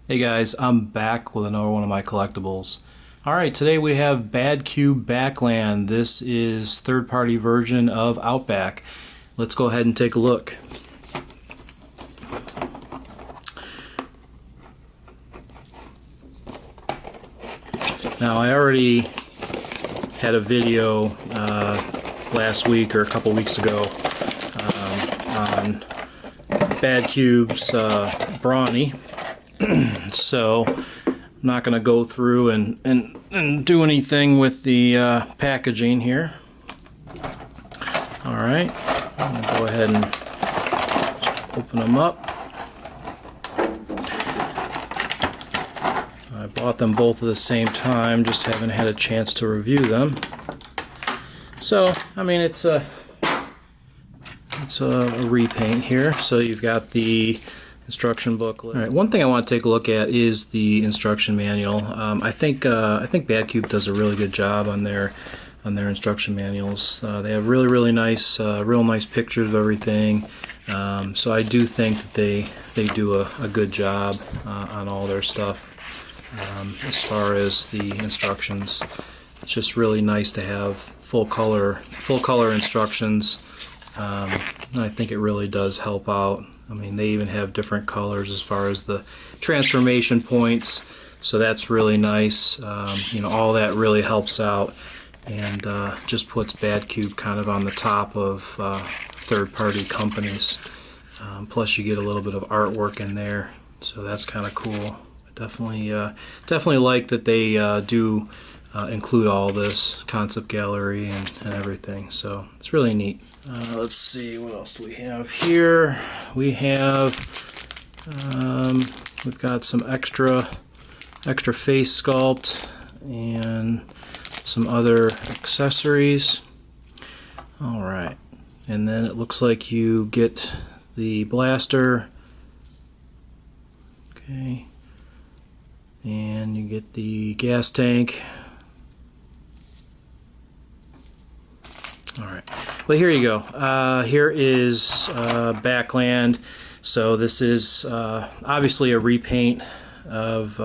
Hey guys, I'm back with another one of my collectibles. Alright, today we have Badcube BACKLAND. This is third-party version of Outback. Let's go ahead and take a look. Now I already had a video last week or a couple weeks ago on Badcube's Brawny. So I'm not going to go through and do anything with the packaging here. Alright, I'm going to go ahead and open them up. I bought them both at the same time, just haven't had a chance to review them. So, I mean, it's a repaint here. So you've got the instruction booklet. All right, one thing I want to take a look at is the instruction manual. I think Badcube does a really good job on their instruction manuals. They have really nice, real nice pictures of everything. So I do think that they do a good job on all their stuff. As far as the instructions, it's just really nice to have full color instructions. And I think it really does help out. I mean, they even have different colors as far as the transformation points, so that's really nice. You know, all that really helps out and just puts Badcube kind of on the top of third-party companies. Plus you get a little bit of artwork in there, so that's kind of cool. Definitely like that they do include all this concept gallery and everything, so it's really neat. Let's see, what else do we have here? We've got some extra face sculpt and some other accessories. All right, and then it looks like you get the blaster. Okay, and you get the gas tank. All right, well, here you go. Here is BACKLAND. So this is obviously a repaint of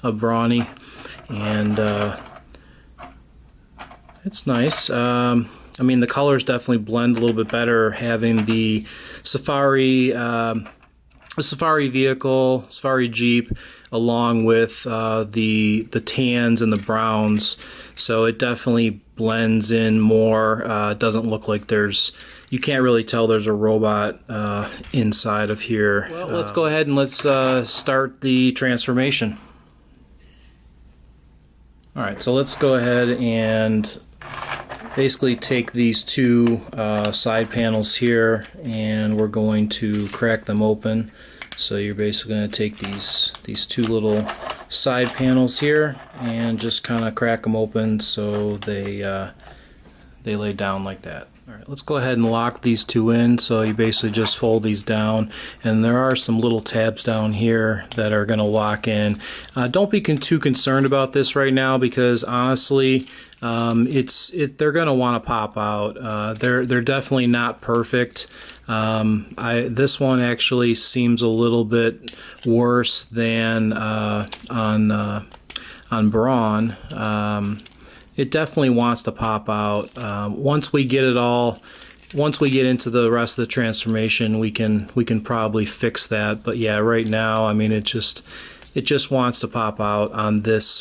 Brawny, and it's nice. I mean, the colors definitely blend a little bit better having the Safari vehicle, Safari Jeep, along with the tans and the browns. So it definitely blends in more. It doesn't look like you can't really tell there's a robot inside of here. Well, let's go ahead and let's start the transformation. Alright, so let's go ahead and basically take these two side panels here, and we're going to crack them open. So you're basically going to take these two little side panels here and just kind of crack them open so they lay down like that. Alright, let's go ahead and lock these two in. So you basically just fold these down, and there are some little tabs down here that are going to lock in. Don't be too concerned about this right now, because honestly they're going to want to pop out. They're definitely not perfect. This one actually seems a little bit worse than on Brawn. It definitely wants to pop out. Once we get into the rest of the transformation, we can probably fix that. But yeah, right now, I mean, it just wants to pop out on this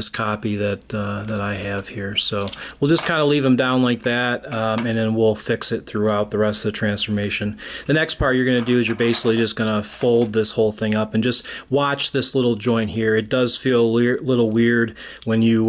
copy that I have here. So we'll just kind of leave them down like that, and then we'll fix it throughout the rest of the transformation. The next part you're going to do is you're basically just going to fold this whole thing up and just watch this little joint here. It does feel a little weird when you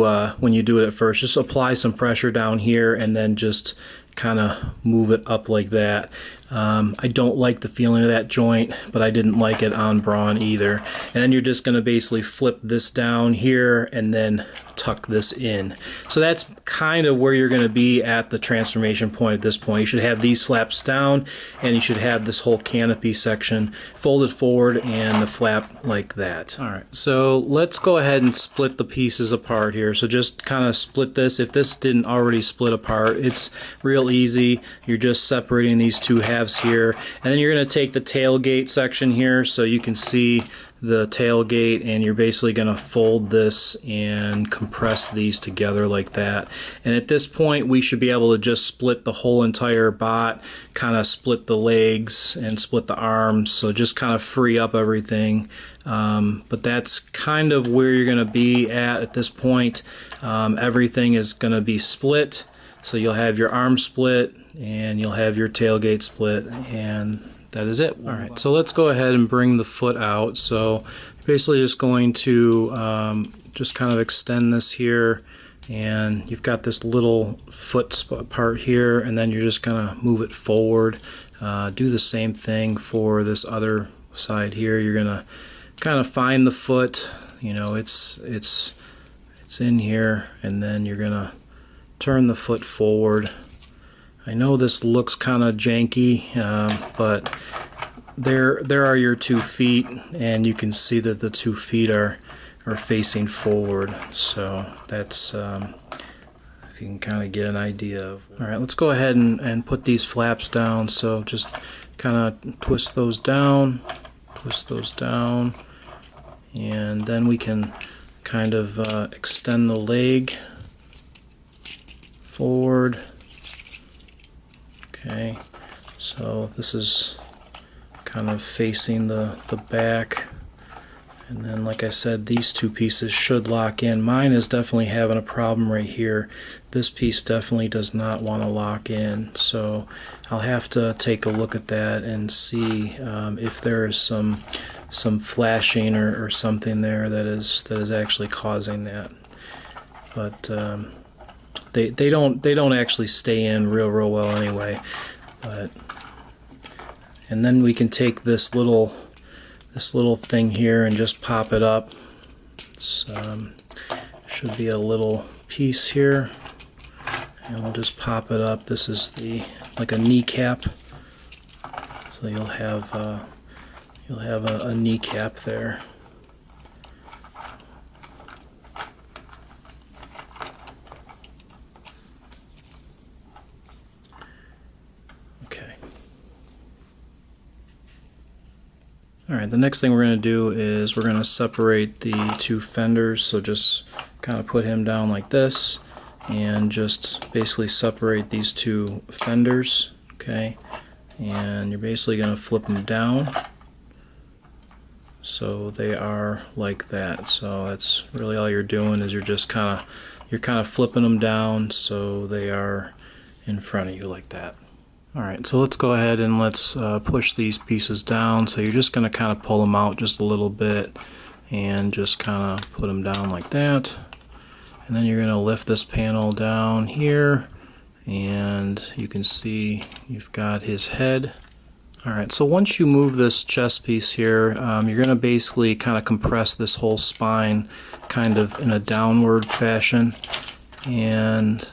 do it at first. Just apply some pressure down here and then just kind of move it up like that. I don't like the feeling of that joint, but I didn't like it on Brawn either. And then you're just going to basically flip this down here and then tuck this in. So that's kind of where you're going to be at the transformation point at this point. You should have these flaps down, and you should have this whole canopy section folded forward and the flap like that. Alright, so let's go ahead and split the pieces apart here. So just kind of split this. If this didn't already split apart, it's real easy. You're just separating these two halves halves here, and then you're going to take the tailgate section here so you can see the tailgate, and you're basically going to fold this and compress these together like that. And at this point we should be able to just split the whole entire bot, kind of split the legs and split the arms, so just kind of free up everything. But that's kind of where you're going to be at this point. Everything is going to be split, so you'll have your arm split and you'll have your tailgate split, and that is it. Alright, so let's go ahead and bring the foot out. So basically just going to just kind of extend this here, and you've got this little foot part here, and then you're just gonna move it forward. Do the same thing for this other side here. You're gonna kind of find the foot, you know, it's in here, and then you're gonna turn the foot forward. I know this looks kind of janky, but there are your 2 feet, and you can see that the 2 feet are facing forward. So that's if you can kind of get an idea of. All right, let's go ahead and put these flaps down. So just kind of twist those down, and then we can kind of extend the leg forward. Okay, so this is kind of facing the back, and then like I said, these 2 pieces should lock in. Mine is definitely having a problem right here. This piece definitely does not want to lock in, so I'll have to take a look at that and see if there is some flashing or something there that is actually causing that. But they don't actually stay in real well anyway. But and then we can take this little thing here and just pop it up. It's should be a little piece here, and we'll just pop it up. This is like a kneecap, so you'll have a kneecap there. Alright, the next thing we're going to do is we're going to separate the 2 fenders. So just kind of put him down like this and just basically separate these 2 fenders. Okay, and you're basically going to flip them down so they are like that. So that's really all you're doing, is you're kind of flipping them down so they are in front of you like that. Alright, so let's go ahead and let's push these pieces down. So you're just going to kind of pull them out just a little bit and just kind of put them down like that. And then you're going to lift this panel down here, and you can see you've got his head. Alright, so once you move this chest piece here, you're going to basically kind of compress this whole spine kind of in a downward fashion. And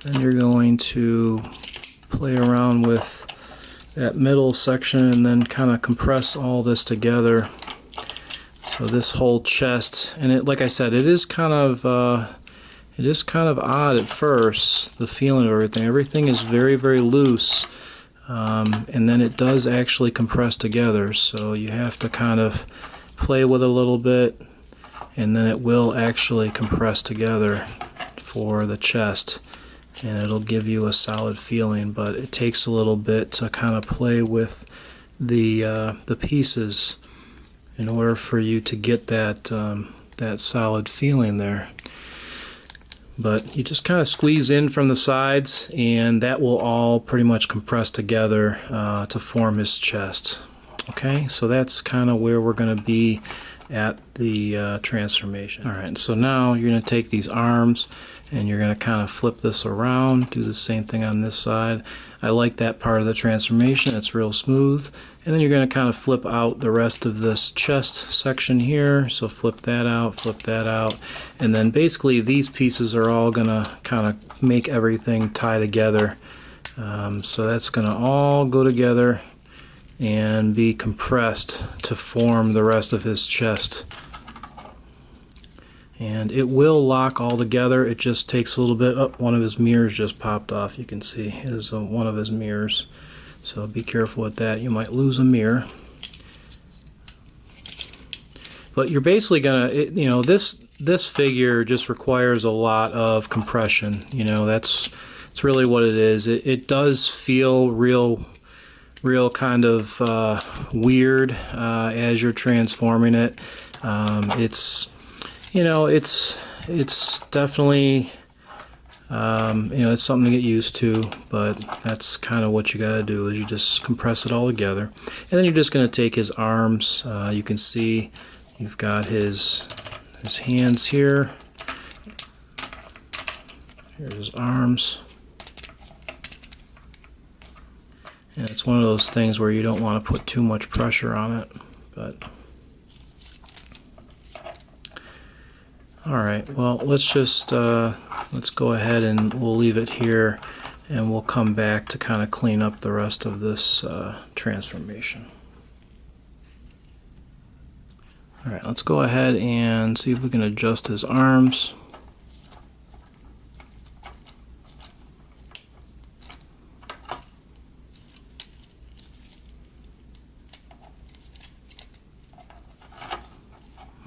then you're going to play around with that middle section and then kind of compress all this together. So this whole chest, and it, like I said, it is kind of odd at first, the feeling of everything. Everything is very loose, and then it does actually compress together. So you have to kind of play with it a little bit, and then it will actually compress together for the chest, and it'll give you a solid feeling. But it takes a little bit to kind of play with the pieces in order for you to get that that solid feeling there. But you just kind of squeeze in from the sides, and that will all pretty much compress together to form his chest. Okay, so that's kind of where we're going to be at the transformation. Alright, so now you're going to take these arms and you're going to kind of flip this around, do the same thing on this side. I like that part of the transformation, it's real smooth. And then you're going to kind of flip out the rest of this chest section here. So flip that out, and then basically these pieces are all going to kind of make everything tie together. So that's going to all go together and be compressed to form the rest of his chest. And it will lock all together. It just takes a little bit. Oh, one of his mirrors just popped off. You can see is one of his mirrors. So be careful with that. You might lose a mirror. But you're basically gonna, you know, this figure just requires a lot of compression. You know, it's really what it is. It does feel real kind of weird as you're transforming it. It's, you know, it's definitely, you know, it's something to get used to, but that's kind of what you got to do, is you just compress it all together. And then you're just going to take his arms. You can see you've got his hands here. Here's his arms. And it's one of those things where you don't want to put too much pressure on it, but all right, well, let's just let's go ahead and we'll leave it here, and we'll come back to kind of clean up the rest of this transformation. All right, let's go ahead and see if we can adjust his arms.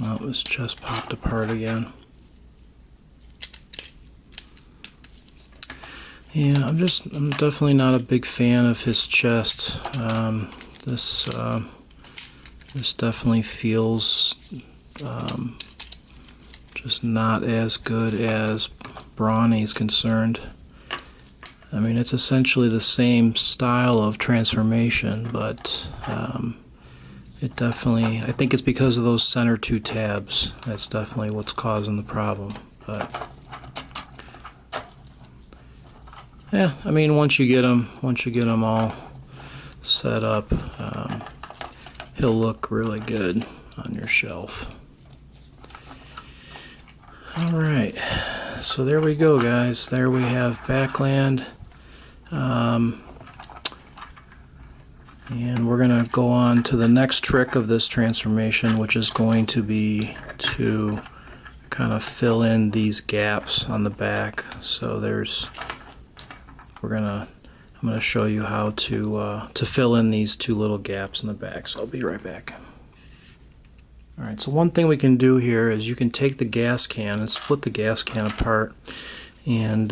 Oh, his chest popped apart again. Yeah, I'm definitely not a big fan of his chest. This definitely feels just not as good as Brawny's concerned. I mean, it's essentially the same style of transformation, but it definitely, I think it's because of those center two tabs. That's definitely what's causing the problem. But yeah, I mean, once you get them all set up, he'll look really good on your shelf. All right, so there we go, guys. There we have BACKLAND. And we're going to go on to the next trick of this transformation, which is going to be to kind of fill in these gaps on the back. So I'm going to show you how to fill in these two little gaps in the back. So I'll be right back. All right, so one thing we can do here is you can take the gas can and split the gas can apart. And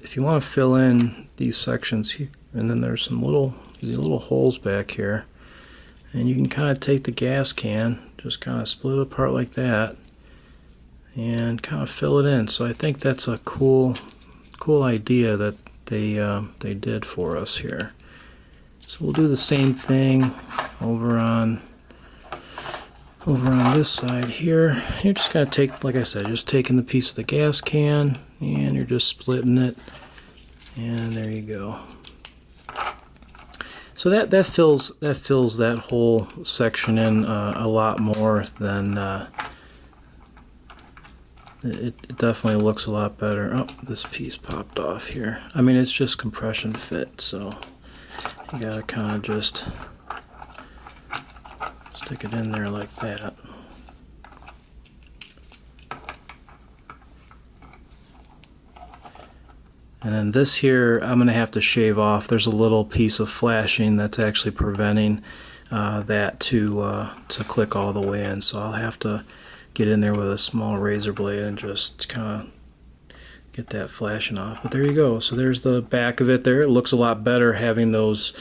if you want to fill in these sections here, and then there's some these little holes back here, and you can kind of take the gas can, just kind of split it apart like that, and kind of fill it in. So I think that's a cool idea that they did for us here. So we'll do the same thing over on this side here. You're just gonna take, like I said, just taking the piece of the gas can, and you're just splitting it, and there you go. So that fills that whole section in a lot more than it definitely looks a lot better. Oh, this piece popped off here. I mean, it's just compression fit, so you gotta kind of just stick it in there like that. And then this here, I'm going to have to shave off. There's a little piece of flashing that's actually preventing that to click all the way in. So I'll have to get in there with a small razor blade and just kind of get that flashing off. But there you go. So there's the back of it there. It looks a lot better having those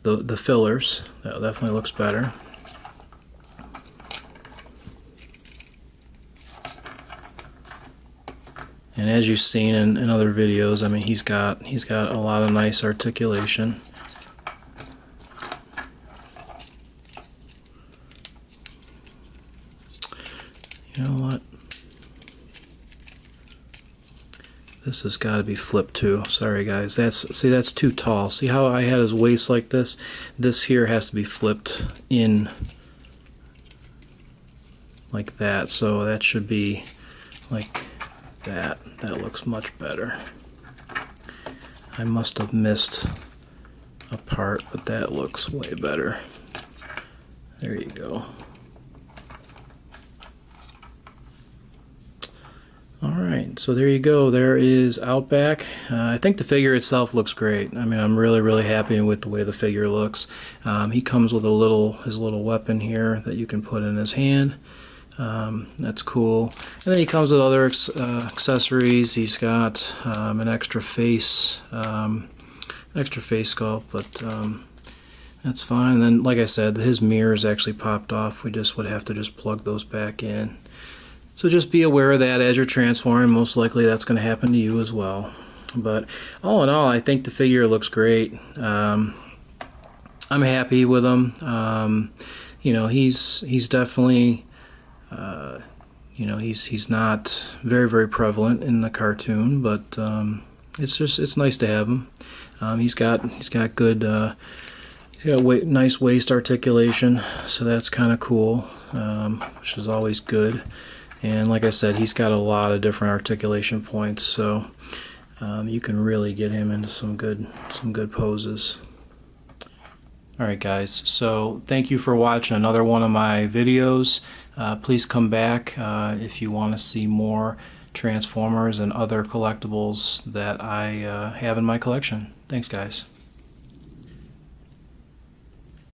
the fillers. That definitely looks better. And as you've seen in other videos, I mean, he's got a lot of nice articulation. You know what? This has got to be flipped too. Sorry guys, that's too tall. See how I had his waist like this? This here has to be flipped in like that. So that should be like that. That looks much better. I must have missed a part, but that looks way better. There you go. Alright, Alright, so there you go. There is Outback. I think the figure itself looks great. I mean, I'm really happy with the way the figure looks. He comes with his little weapon here that you can put in his hand. That's cool. And then he comes with other accessories. He's got an extra face sculpt, but that's fine. And then, like I said, his mirrors actually popped off. We just would have to just plug those back in. So just be aware of that as you're transforming. Most likely that's going to happen to you as well. But all in all, I think the figure looks great. I'm happy with him. You know, he's definitely, you know, he's not very prevalent in the cartoon, but it's nice to have him. He's got good. He's got nice waist articulation, so that's kind of cool, which is always good. And like I said, he's got a lot of different articulation points, so you can really get him into some good poses. Alright guys, so thank you for watching another one of my videos. Please come back if you want to see more Transformers and other collectibles that I have in my collection. Thanks guys.